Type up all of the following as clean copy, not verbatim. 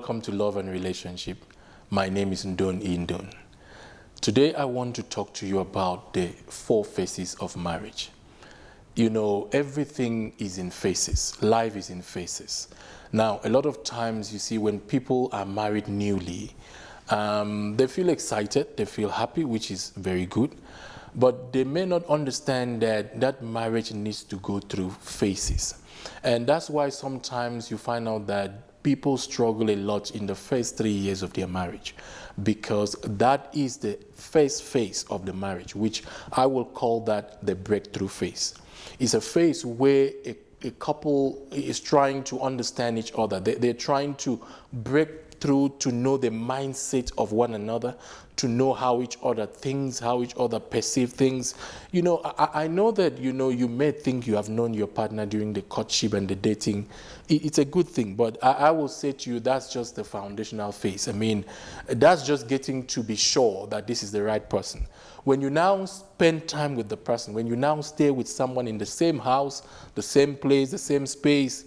welcome to Love and Relationship. My name is Ndon Indon. Today I want to talk to you about the 4 phases of marriage. You know, everything is in phases. Life is in phases. Now, a lot of times you see when people are married newly, they feel excited, they feel happy, which is very good. But they may not understand that that marriage needs to go through phases. And that's why sometimes you find out that people struggle a lot in the first 3 years of their marriage, because that is the first phase of the marriage, which I will call that the breakthrough phase. It's a phase where a couple is trying to understand each other. They're trying to break through to know the mindset of one another, to know how each other thinks, how each other perceive things. You know, I know that, you know, you may think you have known your partner during the courtship and the dating. It's a good thing, but I will say to you, that's just the foundational phase. I mean, that's just getting to be sure that this is the right person. When you now spend time with the person, when you now stay with someone in the same house, the same place, the same space,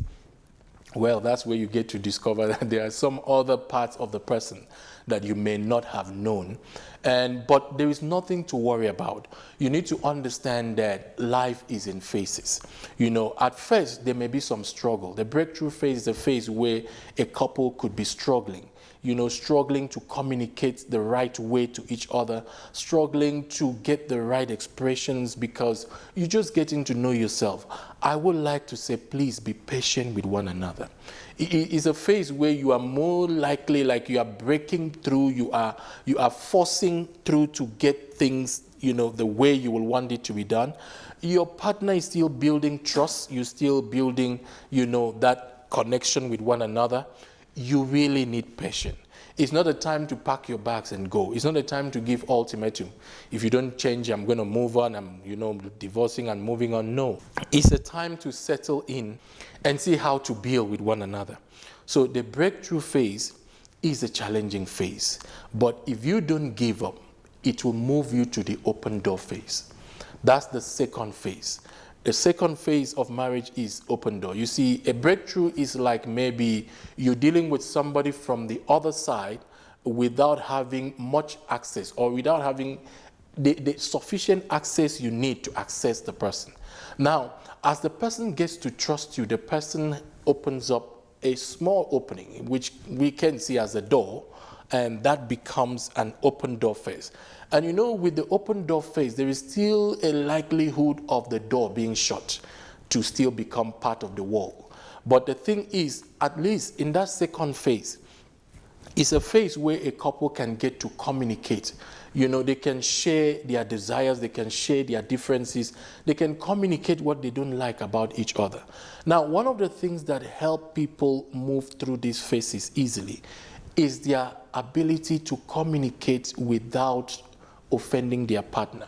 well, that's where you get to discover that there are some other parts of the person that you may not have known. But there is nothing to worry about. You need to understand that life is in phases. You know, at first, there may be some struggle. The breakthrough phase is a phase where a couple could be struggling. You know, struggling to communicate the right way to each other, struggling to get the right expressions, because you're just getting to know yourself. I would like to say, please be patient with one another. It's a phase where you are more likely, like you are breaking through, you are forcing through to get things, you know, the way you will want it to be done. Your partner is still building trust. You're still building, you know, that connection with one another. You really need patience. It's not a time to pack your bags and go. It's not a time to give ultimatum. If you don't change, I'm going to move on. I'm, you know, divorcing and moving on. No. It's a time to settle in and see how to build with one another. So the breakthrough phase is a challenging phase. But if you don't give up, it will move you to the open door phase. That's the second phase. The second phase of marriage is open door. You see, a breakthrough is like maybe you're dealing with somebody from the other side without having much access, or without having the sufficient access you need to access the person. Now, as the person gets to trust you, the person opens up a small opening, which we can see as a door, and that becomes an open door phase. And you know, with the open door phase, there is still a likelihood of the door being shut to still become part of the wall. But the thing is, at least in that second phase, it's a phase where a couple can get to communicate. You know, they can share their desires, they can share their differences, they can communicate what they don't like about each other. Now, one of the things that help people move through these phases easily is their ability to communicate without offending their partner.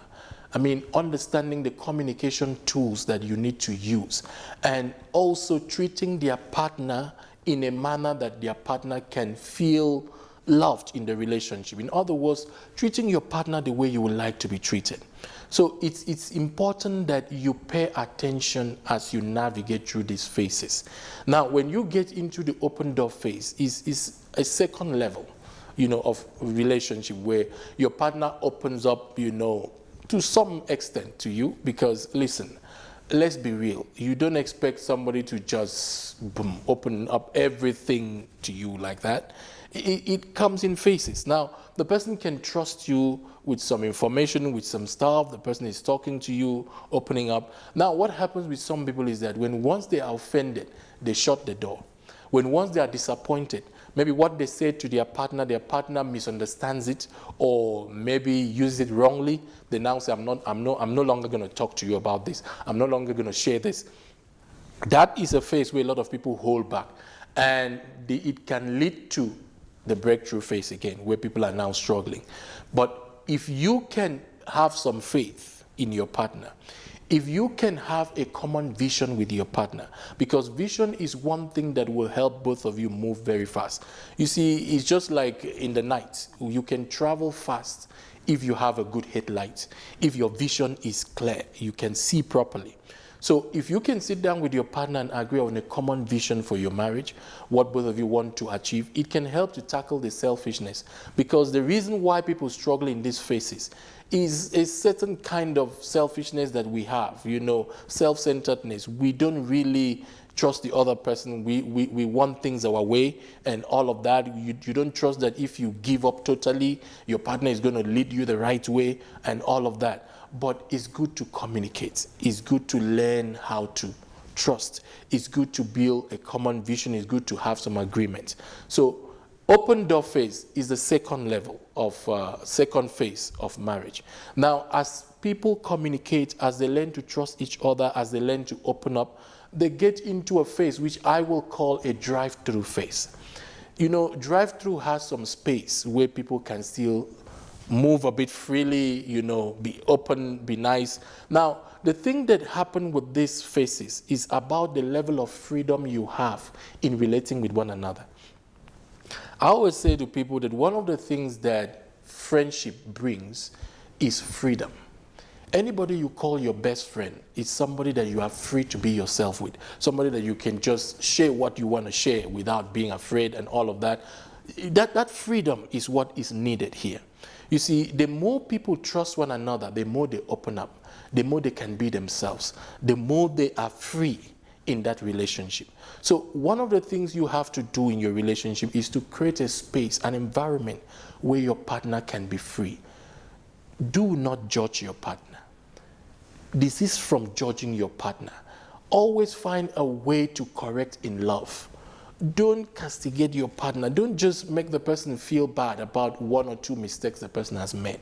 I mean, understanding the communication tools that you need to use, and also treating their partner in a manner that their partner can feel loved in the relationship. In other words, treating your partner the way you would like to be treated. So it's important that you pay attention as you navigate through these phases. Now, when you get into the open door phase, is a second level, you know, of relationship where your partner opens up, you know, to some extent to you. Because listen, let's be real. You don't expect somebody to just boom, open up everything to you like that. It comes in phases. Now, the person can trust you with some information, with some stuff. The person is talking to you, opening up. Now, what happens with some people is that when once they are offended, they shut the door. When once they are disappointed, maybe what they say to their partner misunderstands it, or maybe uses it wrongly, they now say, I'm no longer going to talk to you about this. I'm no longer going to share this. That is a phase where a lot of people hold back, and it can lead to the breakthrough phase again, where people are now struggling. But if you can have some faith in your partner, if you can have a common vision with your partner, because vision is one thing that will help both of you move very fast. You see, it's just like in the night. You can travel fast if you have a good headlight. If your vision is clear, you can see properly. So if you can sit down with your partner and agree on a common vision for your marriage, what both of you want to achieve, it can help to tackle the selfishness. Because the reason why people struggle in these phases is a certain kind of selfishness that we have, self-centeredness. We don't really trust the other person. We want things our way and all of that. You don't trust that if you give up totally, your partner is going to lead you the right way and all of that. But it's good to communicate. It's good to learn how to trust. It's good to build a common vision. It's good to have some agreement. So open door phase is the second phase of marriage. Now, as people communicate, as they learn to trust each other, as they learn to open up, they get into a phase which I will call a drive-through phase. Drive-through has some space where people can still move a bit freely, be open, be nice. Now, the thing that happened with these phases is about the level of freedom you have in relating with one another. I always say to people that one of the things that friendship brings is freedom. Anybody you call your best friend is somebody that you are free to be yourself with, somebody that you can just share what you want to share without being afraid and all of that. That freedom is what is needed here. You see, the more people trust one another, the more they open up, the more they can be themselves, the more they are free in that relationship. So one of the things you have to do in your relationship is to create a space, an environment where your partner can be free. Do not judge your partner. Desist from judging your partner. Always find a way to correct in love. Don't castigate your partner. Don't just make the person feel bad about one or two mistakes the person has made.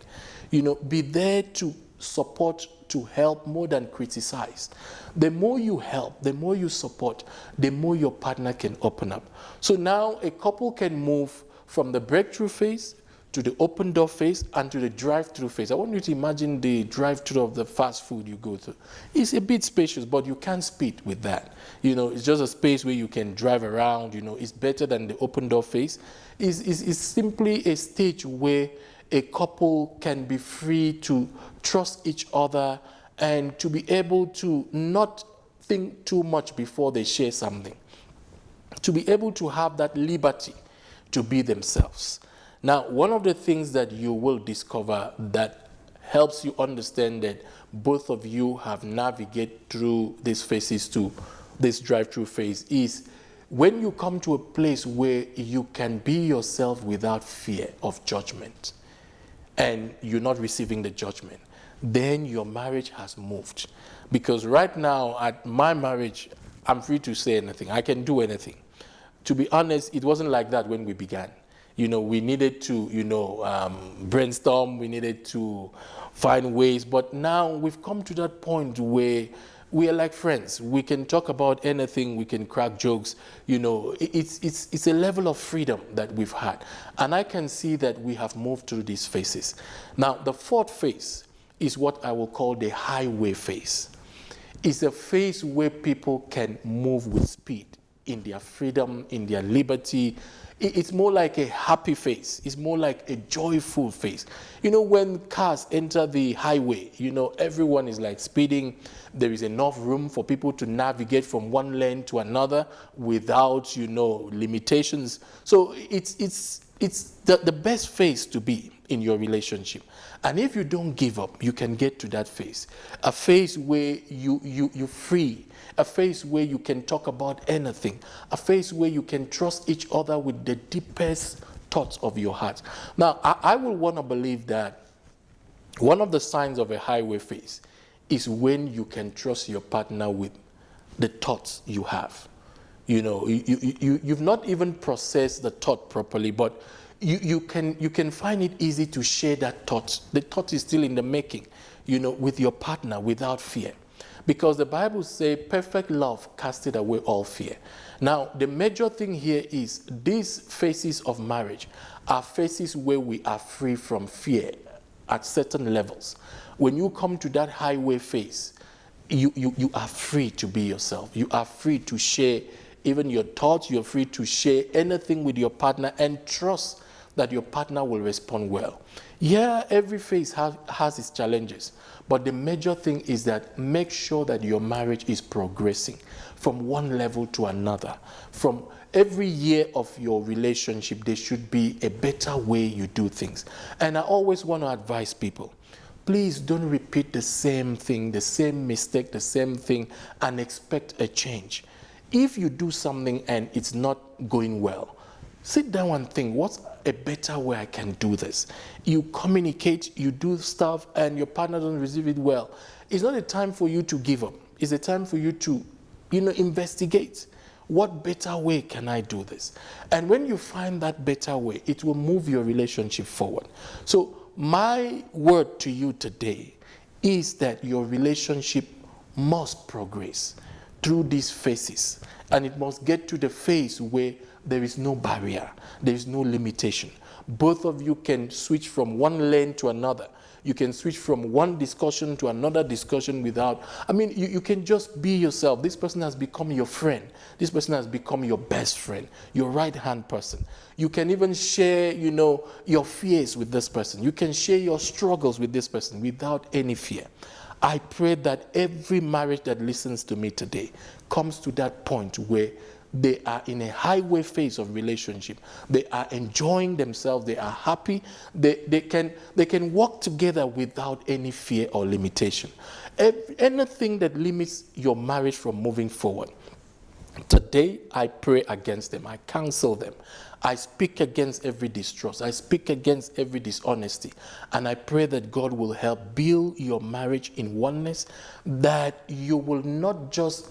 Be there to support, to help more than criticize. The more you help, the more you support, the more your partner can open up. So now a couple can move from the breakthrough phase to the open door phase and to the drive-through phase. I want you to imagine the drive-through of the fast food you go to. It's a bit spacious, but you can't speed with that. It's just a space where you can drive around. It's better than the open door phase. It's simply a stage where a couple can be free to trust each other and to be able to not think too much before they share something. To be able to have that liberty to be themselves. Now, one of the things that you will discover that helps you understand that both of you have navigated through these phases to this drive-through phase is when you come to a place where you can be yourself without fear of judgment and you're not receiving the judgment, then your marriage has moved. Because right now, at my marriage, I'm free to say anything. I can do anything. To be honest, it wasn't like that when we began. We needed to, brainstorm. We needed to find ways. But now we've come to that point where we are like friends. We can talk about anything. We can crack jokes. It's a level of freedom that we've had. And I can see that we have moved through these phases. Now, the fourth phase is what I will call the highway phase. It's a phase where people can move with speed in their freedom, in their liberty. It's more like a happy phase. It's more like a joyful phase. When cars enter the highway, everyone is like speeding. There is enough room for people to navigate from one lane to another without, limitations. So it's the best phase to be in your relationship. And if you don't give up, you can get to that phase. A phase where you're free. A phase where you can talk about anything. A phase where you can trust each other with the deepest thoughts of your heart. Now, I will want to believe that one of the signs of a highway phase is when you can trust your partner with the thoughts you have. You've not even processed the thought properly, but you can find it easy to share that thought. The thought is still in the making, with your partner without fear. Because the Bible says perfect love casteth away all fear. Now, the major thing here is these phases of marriage are phases where we are free from fear at certain levels. When you come to that highway phase, you are free to be yourself. You are free to share even your thoughts. You're free to share anything with your partner and trust that your partner will respond well. Yeah, every phase has its challenges, but the major thing is that make sure that your marriage is progressing from one level to another. From every year of your relationship, there should be a better way you do things. And I always want to advise people, please don't repeat the same thing, the same mistake, the same thing, and expect a change. If you do something and it's not going well, sit down and think, what's a better way I can do this? You communicate, you do stuff, and your partner doesn't receive it well. It's not a time for you to give up. It's a time for you to, investigate. What better way can I do this? And when you find that better way, it will move your relationship forward. So my word to you today is that your relationship must progress through these phases, and it must get to the phase where there is no barrier, there is no limitation. Both of you can switch from one lane to another. You can switch from one discussion to another discussion without, you can just be yourself. This person has become your friend. This person has become your best friend, your right-hand person. You can even share, your fears with this person. You can share your struggles with this person without any fear. I pray that every marriage that listens to me today comes to that point where they are in a highway phase of relationship. They are enjoying themselves. They are happy. They can work together without any fear or limitation. Anything that limits your marriage from moving forward, today I pray against them. I counsel them. I speak against every distrust. I speak against every dishonesty. And I pray that God will help build your marriage in oneness, that you will not just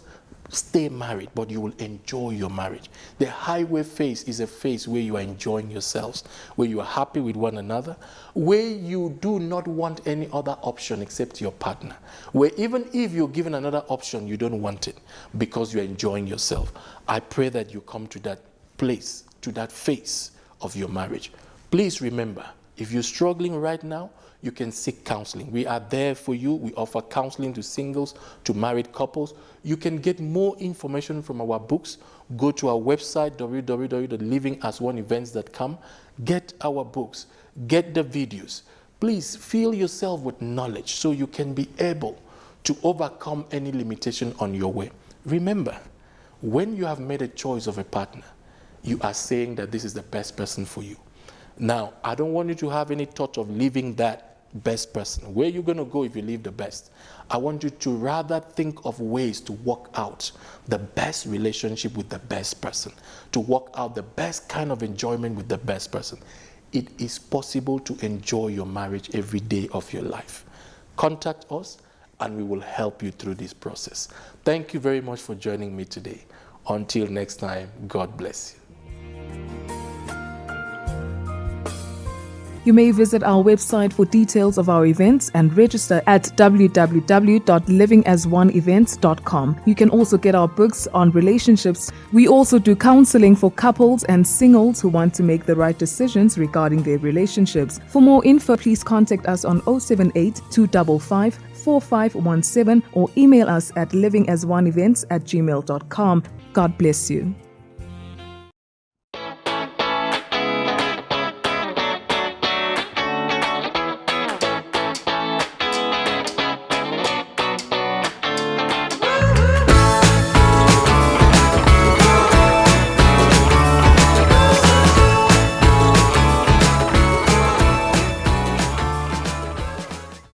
stay married, but you will enjoy your marriage. The highway phase is a phase where you are enjoying yourselves, where you are happy with one another, where you do not want any other option except your partner, where even if you're given another option, you don't want it because you're enjoying yourself. I pray that you come to that place, to that phase of your marriage. Please remember, if you're struggling right now, you can seek counseling. We are there for you. We offer counseling to singles, to married couples. You can get more information from our books. Go to our website, www.livingasoneevents.com. Get our books. Get the videos. Please fill yourself with knowledge so you can be able to overcome any limitation on your way. Remember, when you have made a choice of a partner, you are saying that this is the best person for you. Now, I don't want you to have any thought of leaving that best person. Where are you going to go if you leave the best? I want you to rather think of ways to work out the best relationship with the best person, to work out the best kind of enjoyment with the best person. It is possible to enjoy your marriage every day of your life. Contact us and we will help you through this process. Thank you very much for joining me today. Until next time, God bless you. You may visit our website for details of our events and register at www.livingasoneevents.com. You can also get our books on relationships. We also do counseling for couples and singles who want to make the right decisions regarding their relationships. For more info, please contact us on 078 255 4517 or email us at livingasoneevents@gmail.com. God bless you.